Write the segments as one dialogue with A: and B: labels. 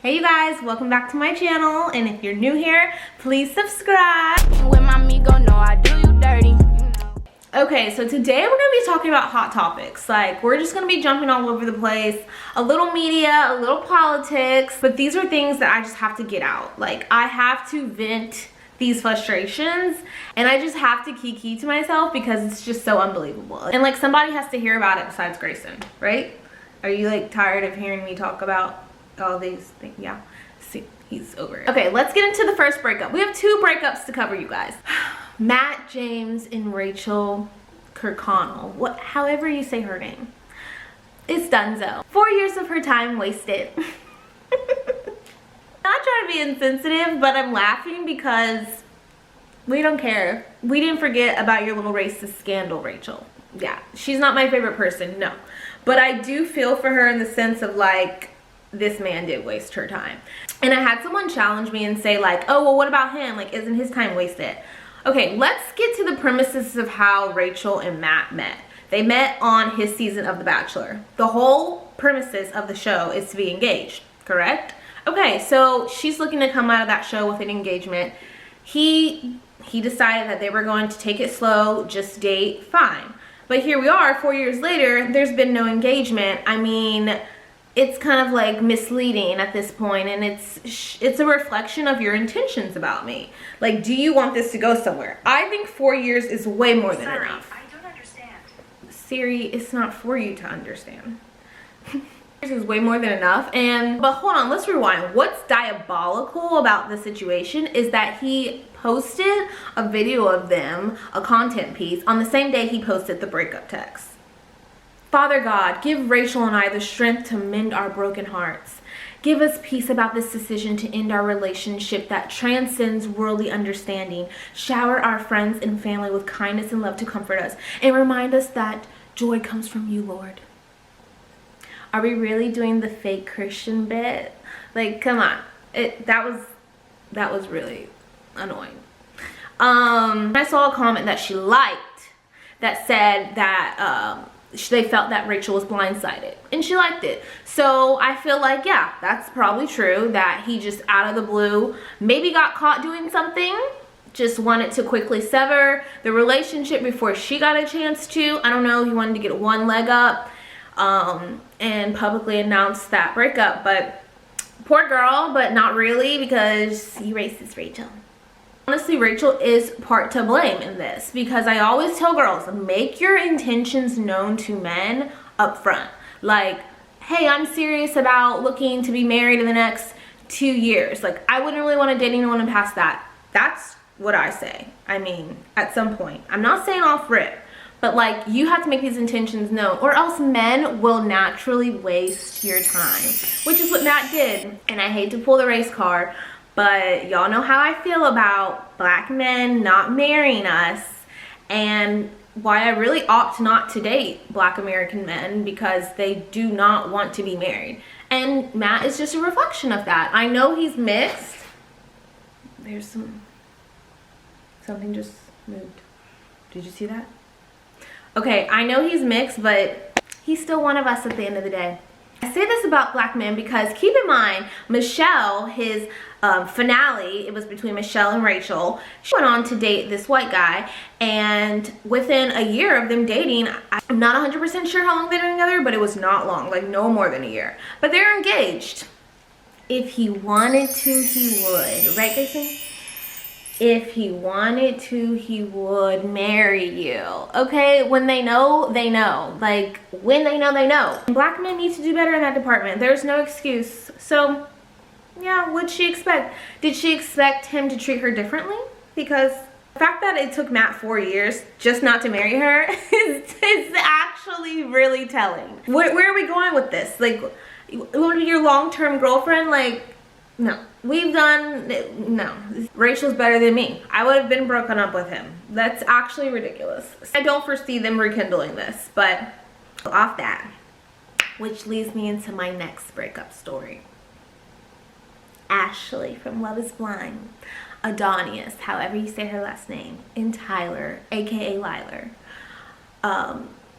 A: Hey you guys, welcome back to my channel, and if you're new here, please subscribe.
B: When my amigo know I do you dirty.
A: Okay, so today we're gonna be talking about hot topics. Like, we're just gonna be jumping all over the place, a little media, a little politics, but these are things that I just have to get out. Like, I have to vent these frustrations, and I just have to kiki to myself because it's just so unbelievable. And like, somebody has to hear about it besides Grayson, right? Are you like tired of hearing me talk about all these things? Yeah, see, he's over it. Okay, let's get into the first breakup. We have two breakups to cover, you guys. Matt, James, and Rachel Kirkconnell, however you say her name. It's donezo. 4 years of her time wasted. Not trying to be insensitive, but I'm laughing because we don't care. We didn't forget about your little racist scandal, Rachel. Yeah, she's not my favorite person, no. But I do feel for her in the sense of like, this man did waste her time. And I had someone challenge me and say like, oh, well, what about him? Like, isn't his time wasted? Okay, let's get to the premises of how Rachel and Matt met. They met on his season of The Bachelor. The whole premises of the show is to be engaged, correct? Okay, so she's looking to come out of that show with an engagement. He decided that they were going to take it slow, just date, fine. But here we are, 4 years later, there's been no engagement. I mean, it's kind of like misleading at this point, and it's a reflection of your intentions about me. Like, do you want this to go somewhere? I think 4 years is way more than enough.
B: I don't understand.
A: Siri, it's not for you to understand. This is way more than enough. But hold on, let's rewind. What's diabolical about the situation is that he posted a video of them, a content piece, on the same day he posted the breakup text. Father God, give Rachel and I the strength to mend our broken hearts. Give us peace about this decision to end our relationship that transcends worldly understanding. Shower our friends and family with kindness and love to comfort us, and remind us that joy comes from you, Lord. Are we really doing the fake Christian bit? Like, come on. That was really annoying. I saw a comment that she liked that said that they felt that Rachel was blindsided, and she liked it. So I feel like, yeah, that's probably true, that he just out of the blue maybe got caught doing something, just wanted to quickly sever the relationship before she got a chance to. I don't know, he wanted to get one leg up and publicly announce that breakup. But poor girl, but not really, because you racist, Rachel. Honestly, Rachel is part to blame in this, because I always tell girls, make your intentions known to men up front. Like, hey, I'm serious about looking to be married in the next 2 years. Like, I wouldn't really want to date anyone past that. That's what I say. I mean, at some point. I'm not saying off rip, but like, you have to make these intentions known, or else men will naturally waste your time, which is what Matt did. And I hate to pull the race card, but y'all know how I feel about black men not marrying us, and why I really opt not to date black American men, because they do not want to be married. And Matt is just a reflection of that. I know he's mixed. There's something just moved. Did you see that? Okay, I know he's mixed, but he's still one of us at the end of the day. I say this about black men because, keep in mind, Michelle, his finale, it was between Michelle and Rachel. She went on to date this white guy, and within a year of them dating, I'm not 100% sure how long they've been together, but it was not long, like no more than a year. But they're engaged. If he wanted to, he would. Right, Grayson? If he wanted to, he would marry you. Okay, when they know, they know. Like, when they know, they know. Black men need to do better in that department. There's no excuse. So, yeah, what'd she expect? Did she expect him to treat her differently? Because the fact that it took Matt 4 years just not to marry her is actually really telling. Where are we going with this? Like, you want to be your long-term girlfriend? Like, no. No. Rachel's better than me. I would have been broken up with him. That's actually ridiculous. I don't foresee them rekindling this, but off that, which leads me into my next breakup story. Ashley from Love is Blind, Adonis, however you say her last name, and Tyler, aka Liler.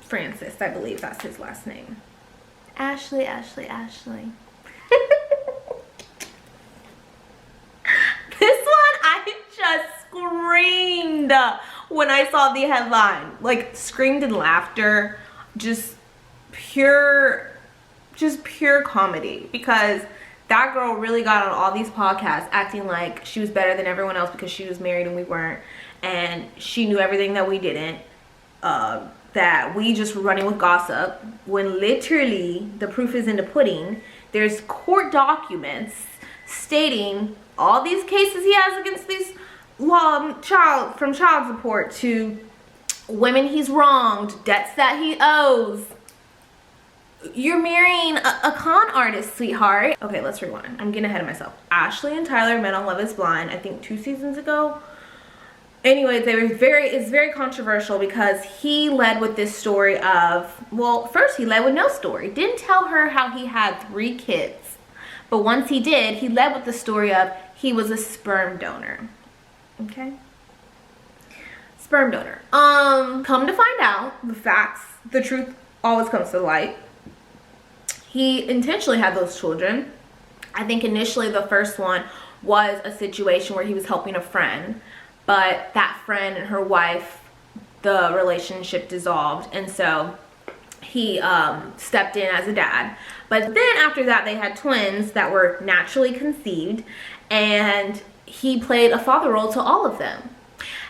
A: Francis, I believe that's his last name. Ashley. screamed when I saw the headline. Like, screamed in laughter. Just pure comedy, because that girl really got on all these podcasts acting like she was better than everyone else because she was married and we weren't, and she knew everything that we didn't, that we just were running with gossip, when literally the proof is in the pudding. There's court documents stating all these cases he has against these from child support to women he's wronged, debts that he owes. You're marrying a con artist, sweetheart. Okay, let's rewind. I'm getting ahead of myself. Ashley and Tyler met on Love is Blind, I think 2 seasons ago. Anyways, it's very controversial because he led with this story of, well, first he led with no story. Didn't tell her how he had 3 kids. But once he did, he led with the story of he was a sperm donor. Okay? Sperm donor. Come to find out, the facts, the truth always comes to light. He intentionally had those children. I think initially the first one was a situation where he was helping a friend, but that friend and her wife, the relationship dissolved, and so he stepped in as a dad. But then after that, they had twins that were naturally conceived, and he played a father role to all of them.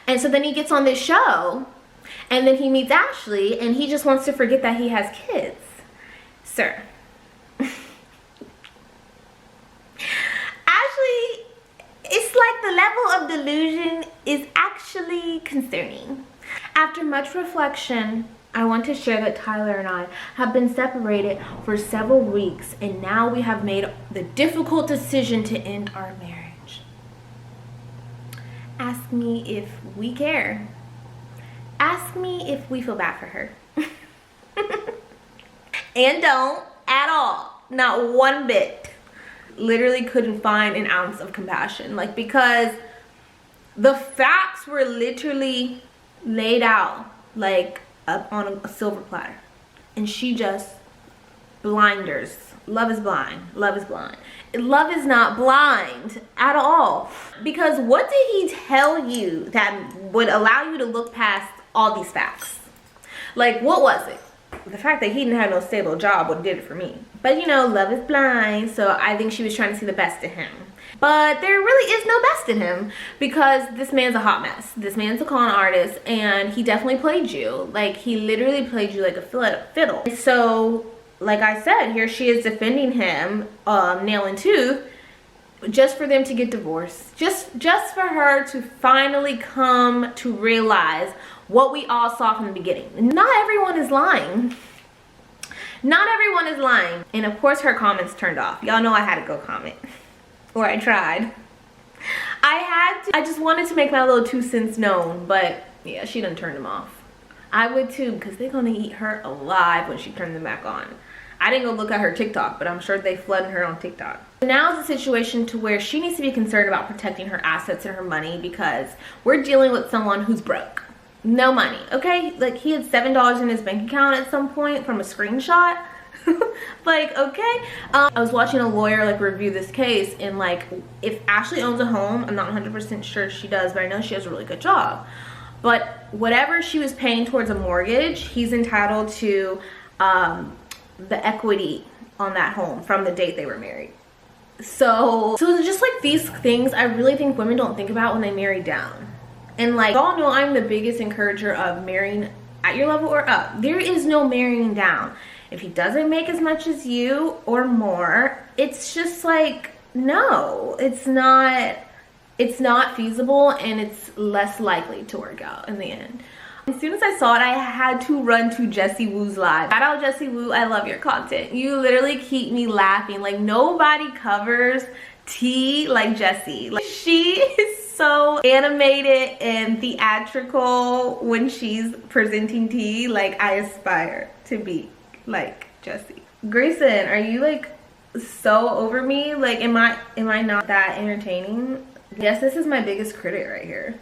A: And so then he gets on this show, and then he meets Ashley, and he just wants to forget that he has kids. Sir. Ashley, it's like the level of delusion is actually concerning. After much reflection, I want to share that Tyler and I have been separated for several weeks, and now we have made the difficult decision to end our marriage. Ask me if we care. Ask me if we feel bad for her. And don't at all. Not one bit. Literally couldn't find an ounce of compassion. Like, because the facts were literally laid out like up on a silver platter, and she just blinders. Love is blind. Love is blind. Love is not blind at all. Because what did he tell you that would allow you to look past all these facts? Like, what was it? The fact that he didn't have no stable job would did it for me. But you know, love is blind, so I think she was trying to see the best in him. But there really is no best in him, because this man's a hot mess. This man's a con artist, and he definitely played you. Like, he literally played you like a fiddle. So, like I said, here she is defending him, nail and tooth, just for them to get divorced. Just for her to finally come to realize what we all saw from the beginning. Not everyone is lying. Not everyone is lying. And of course her comments turned off. Y'all know I had to go comment. Or I tried. I just wanted to make my little 2 cents known, but yeah, she done turned them off. I would too, because they're gonna eat her alive when she turns them back on. I didn't go look at her TikTok, but I'm sure they flooded her on TikTok. Now is a situation to where she needs to be concerned about protecting her assets and her money, because we're dealing with someone who's broke. No money, okay? Like, he had $7 in his bank account at some point from a screenshot. Like, okay? I was watching a lawyer like review this case, and like, if Ashley owns a home, I'm not 100% sure she does, but I know she has a really good job. But whatever she was paying towards a mortgage, he's entitled to the equity on that home from the date they were married. So just like these things, I really think women don't think about when they marry down. And like, y'all know I'm the biggest encourager of marrying at your level or up. There is no marrying down. If he doesn't make as much as you or more, it's just like, no, it's not feasible, and it's less likely to work out in the end. As soon as I saw it, I had to run to Jessie Woo's live. Shout out Jessie Woo, I love your content. You literally keep me laughing. Like, nobody covers tea like Jessie. Like, she is so animated and theatrical when she's presenting tea. Like, I aspire to be like Jessie. Grayson, are you like so over me? Like, am I not that entertaining? Yes, this is my biggest critic right here.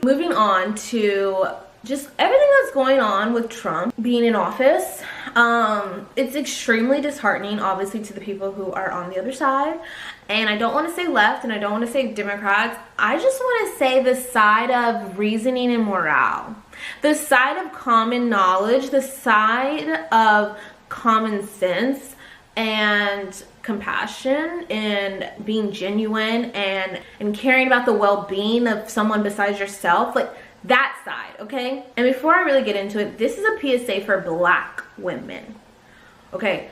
A: Moving on to just everything that's going on with Trump being in office, it's extremely disheartening, obviously, to the people who are on the other side. And I don't want to say left and I don't want to say Democrats. I just want to say the side of reasoning and morale, the side of common knowledge, the side of common sense and compassion and being genuine and caring about the well-being of someone besides yourself. Like, that side, okay? And before I really get into it, this is a PSA for Black women, okay?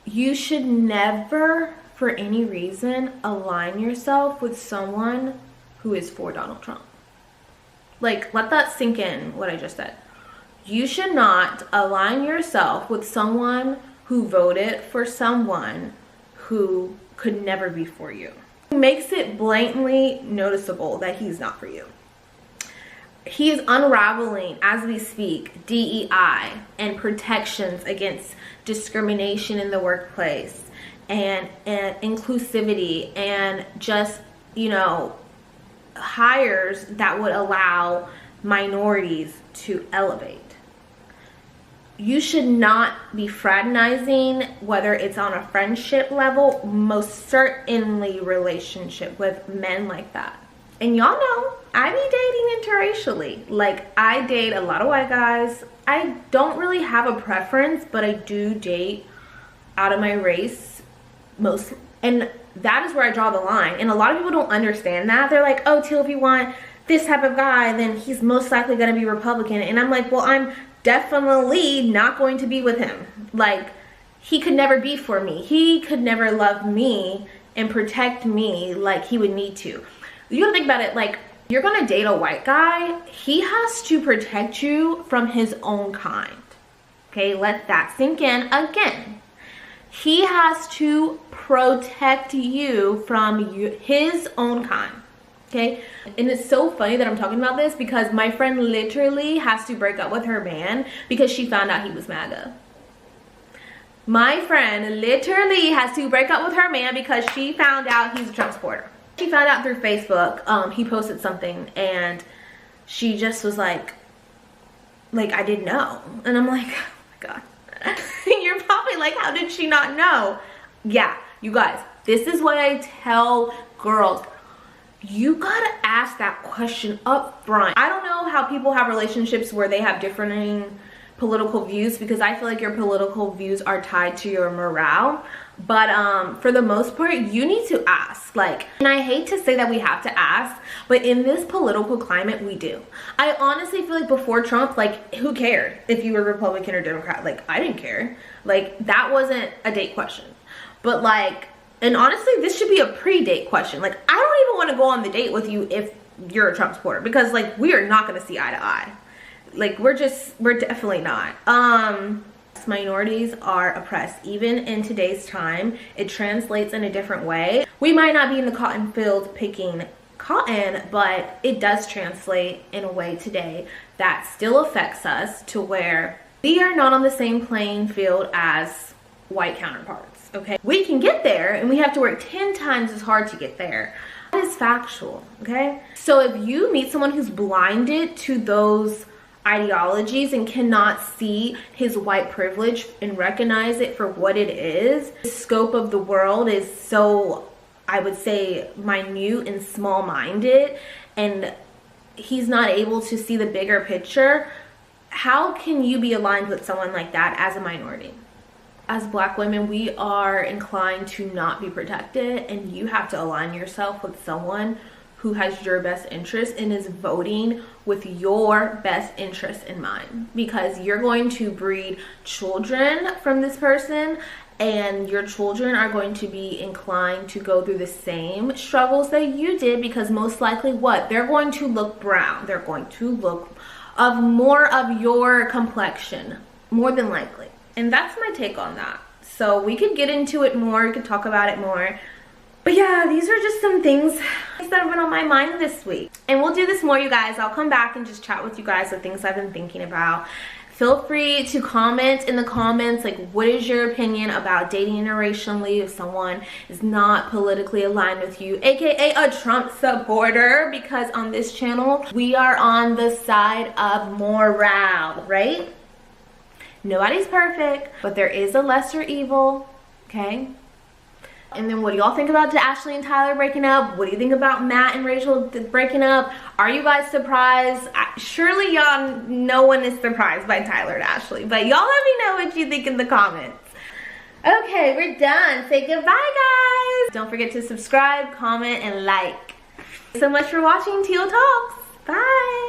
A: You should never, for any reason, align yourself with someone who is for Donald Trump. Like, let that sink in, what I just said. You should not align yourself with someone who voted for someone who could never be for you. It makes it blatantly noticeable that he's not for you. He is unraveling, as we speak, DEI and protections against discrimination in the workplace and inclusivity and just, you know, hires that would allow minorities to elevate. You should not be fraternizing, whether it's on a friendship level, most certainly relationship with men like that. And y'all know, I be dating interracially. Like, I date a lot of white guys. I don't really have a preference, but I do date out of my race most. And that is where I draw the line. And a lot of people don't understand that. They're like, oh, Teale, if you want this type of guy, then he's most likely going to be Republican. And I'm like, well, I'm definitely not going to be with him. Like, he could never be for me. He could never love me and protect me like he would need to. You gotta think about it, like, you're gonna date a white guy, he has to protect you from his own kind. Okay, let that sink in again. He has to protect you from his own kind. Okay, and it's so funny that I'm talking about this because my friend literally has to break up with her man because she found out he was MAGA. My friend literally has to break up with her man because she found out he's a Trump supporter. She found out through Facebook. He posted something and she just was like I didn't know. And I'm like, oh my God. You're probably like, how did she not know? Yeah, you guys, this is what I tell girls. You gotta ask that question up front. I don't know how people have relationships where they have differing political views, because I feel like your political views are tied to your morale. But for the most part, you need to ask. Like, and I hate to say that we have to ask, but in this political climate, we do. I honestly feel like before Trump, like, who cared if you were Republican or Democrat? Like, I didn't care. Like, that wasn't a date question. But like, and honestly, this should be a pre-date question. Like, I don't even want to go on the date with you if you're a Trump supporter, because like, we are not going to see eye to eye. Like, we're definitely not. Minorities are oppressed. Even in today's time, it translates in a different way. We might not be in the cotton field picking cotton, but it does translate in a way today that still affects us to where we are not on the same playing field as white counterparts, okay? We can get there and we have to work 10 times as hard to get there. That is factual, okay? So if you meet someone who's blinded to those ideologies and cannot see his white privilege and recognize it for what it is, the scope of the world is so, I would say, minute and small-minded, and he's not able to see the bigger picture, how can you be aligned with someone like that as a minority? As Black women, we are inclined to not be protected, and you have to align yourself with someone who has your best interest and is voting with your best interest in mind, because you're going to breed children from this person, and your children are going to be inclined to go through the same struggles that you did, because most likely what? They're going to look brown. They're going to look of more of your complexion, more than likely. And that's my take on that. So we could get into it more, we could talk about it more. But yeah, these are just some things that have been on my mind this week. And we'll do this more, you guys. I'll come back and just chat with you guys the things I've been thinking about. Feel free to comment in the comments, like, what is your opinion about dating interracially if someone is not politically aligned with you, aka a Trump supporter, because on this channel we are on the side of morale, right? Nobody's perfect, but there is a lesser evil, okay? And then what do y'all think about Ashley and Tyler breaking up? What do you think about Matt and Rachel breaking up? Are you guys surprised? Surely y'all, no one is surprised by Tyler and Ashley, but y'all let me know what you think in the comments. Okay, we're done. Say goodbye, guys. Don't forget to subscribe, comment, and like. Thanks so much for watching Teale Talks. Bye.